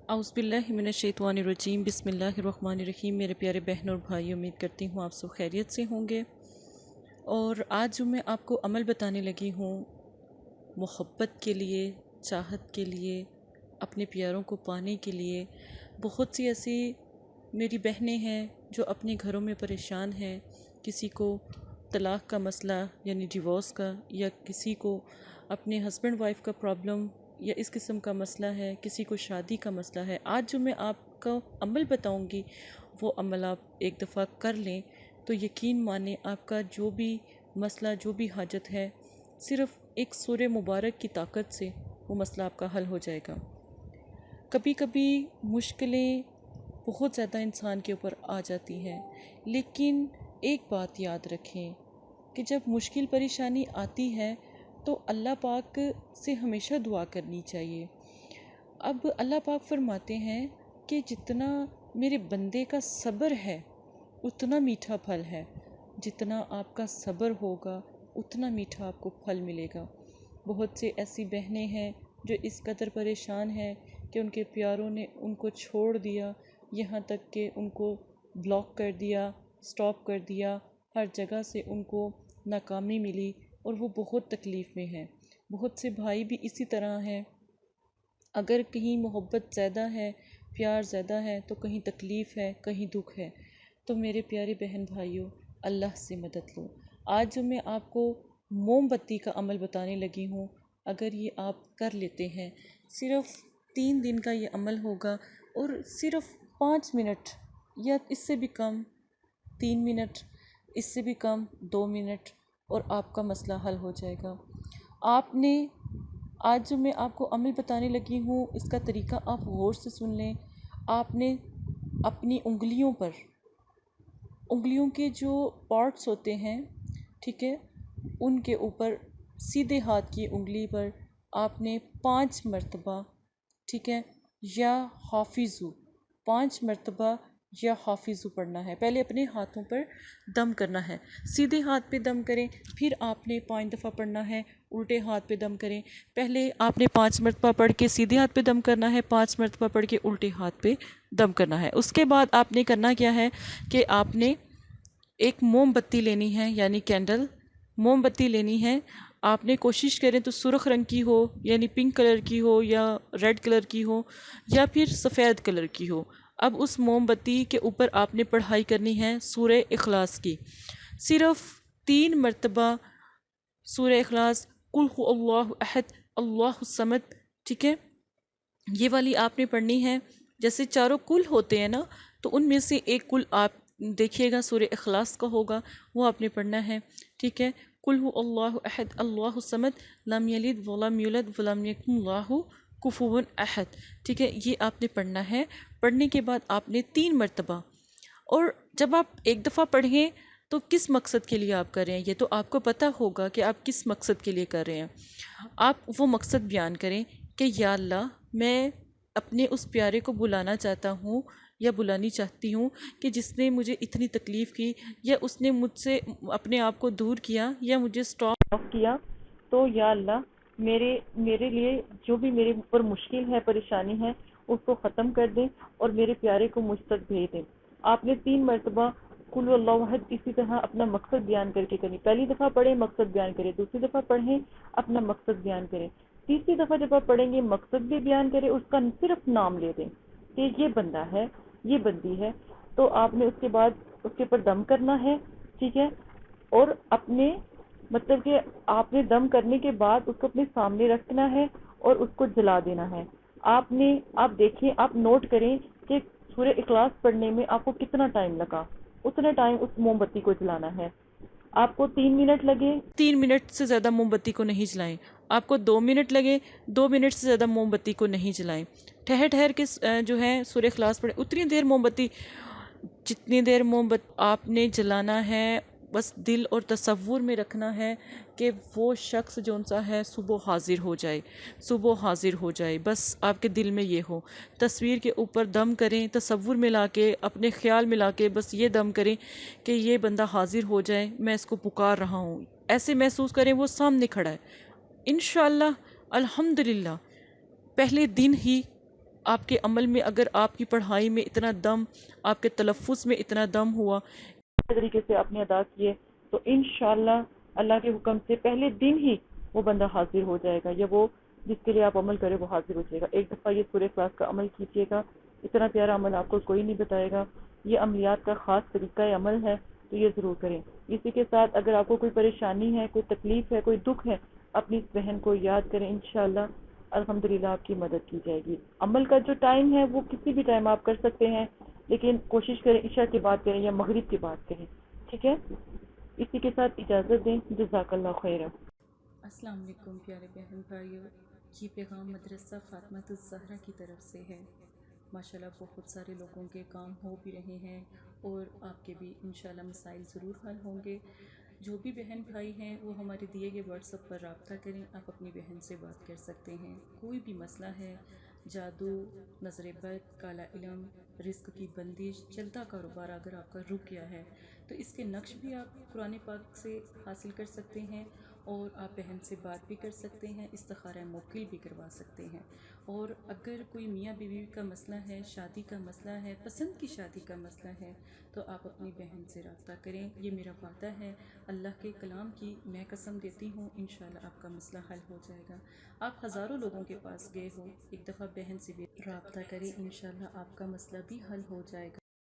اعوذ باللہ من الشیطان الرجیم بسم اللہ الرحمن الرحیم۔ میرے پیارے بہن اور بھائی، امید کرتی ہوں آپ سب خیریت سے ہوں گے۔ اور آج جو میں آپ کو عمل بتانے لگی ہوں محبت کے لیے، چاہت کے لیے، اپنے پیاروں کو پانے کے لیے، بہت سی ایسی میری بہنیں ہیں جو اپنے گھروں میں پریشان ہیں۔ کسی کو طلاق کا مسئلہ یعنی ڈیورس کا، یا کسی کو اپنے ہسبینڈ وائف کا پرابلم یا اس قسم کا مسئلہ ہے، کسی کو شادی کا مسئلہ ہے۔ آج جو میں آپ کا عمل بتاؤں گی وہ عمل آپ ایک دفعہ کر لیں تو یقین مانیں آپ کا جو بھی مسئلہ، جو بھی حاجت ہے، صرف ایک سورہ مبارک کی طاقت سے وہ مسئلہ آپ کا حل ہو جائے گا۔ کبھی کبھی مشکلیں بہت زیادہ انسان کے اوپر آ جاتی ہیں، لیکن ایک بات یاد رکھیں کہ جب مشکل پریشانی آتی ہے تو اللہ پاک سے ہمیشہ دعا کرنی چاہیے۔ اب اللہ پاک فرماتے ہیں کہ جتنا میرے بندے کا صبر ہے اتنا میٹھا پھل ہے، جتنا آپ کا صبر ہوگا اتنا میٹھا آپ کو پھل ملے گا۔ بہت سے ایسی بہنیں ہیں جو اس قدر پریشان ہیں کہ ان کے پیاروں نے ان کو چھوڑ دیا، یہاں تک کہ ان کو بلاک کر دیا، سٹاپ کر دیا، ہر جگہ سے ان کو ناکامی ملی اور وہ بہت تکلیف میں ہیں۔ بہت سے بھائی بھی اسی طرح ہیں، اگر کہیں محبت زیادہ ہے، پیار زیادہ ہے تو کہیں تکلیف ہے، کہیں دکھ ہے۔ تو میرے پیارے بہن بھائیوں، اللہ سے مدد لو۔ آج جو میں آپ کو موم بتی کا عمل بتانے لگی ہوں، اگر یہ آپ کر لیتے ہیں، صرف 3 دن کا یہ عمل ہوگا اور صرف 5 منٹ یا اس سے بھی کم، 3 منٹ، اس سے بھی کم 2 منٹ، اور آپ کا مسئلہ حل ہو جائے گا۔ آپ نے آج جو میں آپ کو عمل بتانے لگی ہوں اس کا طریقہ آپ غور سے سن لیں۔ آپ نے اپنی انگلیوں کے جو پارٹس ہوتے ہیں، ٹھیک ہے، ان کے اوپر سیدھے ہاتھ کی انگلی پر آپ نے 5 مرتبہ، ٹھیک ہے، یا حافظو 5 مرتبہ یا حافظو پڑھنا ہے۔ پہلے اپنے ہاتھوں پر دم کرنا ہے، سیدھے ہاتھ پہ دم کریں، پھر آپ نے 5 دفعہ پڑھنا ہے، الٹے ہاتھ پہ دم کریں۔ پہلے آپ نے 5 مرتبہ پڑھ کے سیدھے ہاتھ پہ دم کرنا ہے، 5 مرتبہ پڑھ کے الٹے ہاتھ پہ دم کرنا ہے۔ اس کے بعد آپ نے کرنا کیا ہے کہ آپ نے ایک موم بتی لینی ہے، یعنی کینڈل، موم بتی لینی ہے۔ آپ نے کوشش کریں تو سرخ رنگ کی ہو، یعنی پنک کلر کی ہو، یا ریڈ کلر کی ہو، یا پھر سفید کلر کی ہو۔ اب اس موم بتی کے اوپر آپ نے پڑھائی کرنی ہے سورہ اخلاص کی، صرف 3 مرتبہ سورہ اخلاص، قل هو اللہ احد اللہ الصمد، ٹھیک ہے، یہ والی آپ نے پڑھنی ہے۔ جیسے چاروں کل ہوتے ہیں نا، تو ان میں سے ایک کل آپ دیکھیے گا سورہ اخلاص کا ہوگا، وہ آپ نے پڑھنا ہے، ٹھیک ہے۔ قل هو اللہ احد اللہ الصمد لم یلد ولم یولد ولم یکن لہ کفوا احد، ٹھیک ہے، یہ آپ نے پڑھنا ہے۔ پڑھنے کے بعد آپ نے 3 مرتبہ، اور جب آپ ایک دفعہ پڑھیں تو کس مقصد کے لیے آپ کر رہے ہیں یہ تو آپ کو پتہ ہوگا کہ آپ کس مقصد کے لیے کر رہے ہیں۔ آپ وہ مقصد بیان کریں کہ یا اللہ، میں اپنے اس پیارے کو بلانا چاہتا ہوں یا بلانی چاہتی ہوں کہ جس نے مجھے اتنی تکلیف کی، یا اس نے مجھ سے اپنے آپ کو دور کیا یا مجھے سٹاپ کیا، تو یا اللہ میرے لیے جو بھی میرے اوپر مشکل ہے، پریشانی ہے، اس کو ختم کر دیں اور میرے پیارے کو مجھ تک بھیج دیں۔ آپ نے 3 مرتبہ قل اللہ احد اسی طرح اپنا مقصد بیان کر کے کرنی۔ پہلی دفعہ پڑھیں، مقصد بیان کریں، دوسری دفعہ پڑھیں، اپنا مقصد بیان کریں، تیسری دفعہ جب آپ پڑھیں گے مقصد بھی بیان کریں، اس کا صرف نام لے دیں کہ یہ بندہ ہے، یہ بندی ہے۔ تو آپ نے اس کے بعد اس کے اوپر دم کرنا ہے، ٹھیک ہے، اور اپنے مطلب کہ آپ نے دم کرنے کے بعد اس کو اپنے سامنے رکھنا ہے اور اس کو جلا دینا ہے۔ آپ دیکھیں، آپ نوٹ کریں کہ سورہ اخلاص پڑھنے میں آپ کو کتنا ٹائم لگا، اتنا ٹائم اس موم بتی کو جلانا ہے۔ آپ کو 3 منٹ لگے، 3 منٹ سے زیادہ موم بتی کو نہیں جلائیں۔ آپ کو 2 منٹ لگے، 2 منٹ سے زیادہ موم بتی کو نہیں جلائیں۔ ٹھہر کے جو ہے سورہ اخلاص پڑھیں، اتنی دیر موم بتی، جتنی دیر موم بتی آپ نے جلانا ہے، بس دل اور تصور میں رکھنا ہے کہ وہ شخص جو سا ہے صبح حاضر ہو جائے، صبح حاضر ہو جائے، بس آپ کے دل میں یہ ہو۔ تصویر کے اوپر دم کریں، تصور ملا کے، اپنے خیال ملا کے بس یہ دم کریں کہ یہ بندہ حاضر ہو جائے، میں اس کو پکار رہا ہوں، ایسے محسوس کریں وہ سامنے کھڑا ہے۔ انشاءاللہ الحمدللہ پہلے دن ہی آپ کے عمل میں اگر آپ کی پڑھائی میں اتنا دم، آپ کے تلفظ میں اتنا دم ہوا، اس طریقے سے آپ نے ادا کیے، تو انشاءاللہ اللہ کے حکم سے پہلے دن ہی وہ بندہ حاضر ہو جائے گا، یا وہ جس کے لیے آپ عمل کرے وہ حاضر ہو جائے گا۔ ایک دفعہ یہ سورہ اخلاص کا عمل کیجیے گا، اتنا پیارا عمل آپ کو کوئی نہیں بتائے گا، یہ عملیات کا خاص طریقہ عمل ہے، تو یہ ضرور کریں۔ اسی کے ساتھ اگر آپ کو کوئی پریشانی ہے، کوئی تکلیف ہے، کوئی دکھ ہے، اپنی اس بہن کو یاد کریں، انشاءاللہ الحمدللہ آپ کی مدد کی جائے گی۔ عمل کا جو ٹائم ہے وہ کسی بھی ٹائم آپ کر سکتے ہیں، لیکن کوشش کریں عشاء کے بعد کریں یا مغرب کے بعد کریں، ٹھیک ہے؟ اسی کے ساتھ اجازت دیں، جزاک اللہ خیرہ۔ السلام علیکم پیارے بہن بھائیوں، یہ پیغام مدرسہ فاطمۃ الزہرا کی طرف سے ہے۔ ماشاءاللہ بہت سارے لوگوں کے کام ہو بھی رہے ہیں اور آپ کے بھی انشاءاللہ مسائل ضرور حل ہوں گے۔ جو بھی بہن بھائی ہیں وہ ہمارے دیے گئے واٹس ایپ پر رابطہ کریں، آپ اپنی بہن سے بات کر سکتے ہیں۔ کوئی بھی مسئلہ ہے، جادو، نظر بد، کالا علم، رزق کی بندش، چلتا کاروبار اگر آپ کا رک گیا ہے تو اس کے نقش بھی آپ قرآن پاک سے حاصل کر سکتے ہیں، اور آپ بہن سے بات بھی کر سکتے ہیں، استخارہ موکل بھی کروا سکتے ہیں۔ اور اگر کوئی میاں بیوی کا مسئلہ ہے، شادی کا مسئلہ ہے، پسند کی شادی کا مسئلہ ہے، تو آپ اپنی بہن سے رابطہ کریں۔ یہ میرا وعدہ ہے، اللہ کے کلام کی میں قسم دیتی ہوں، انشاءاللہ آپ کا مسئلہ حل ہو جائے گا۔ آپ ہزاروں لوگوں کے پاس گئے ہو، ایک دفعہ بہن سے بھی رابطہ کریں، انشاءاللہ آپ کا مسئلہ بھی حل ہو جائے گا۔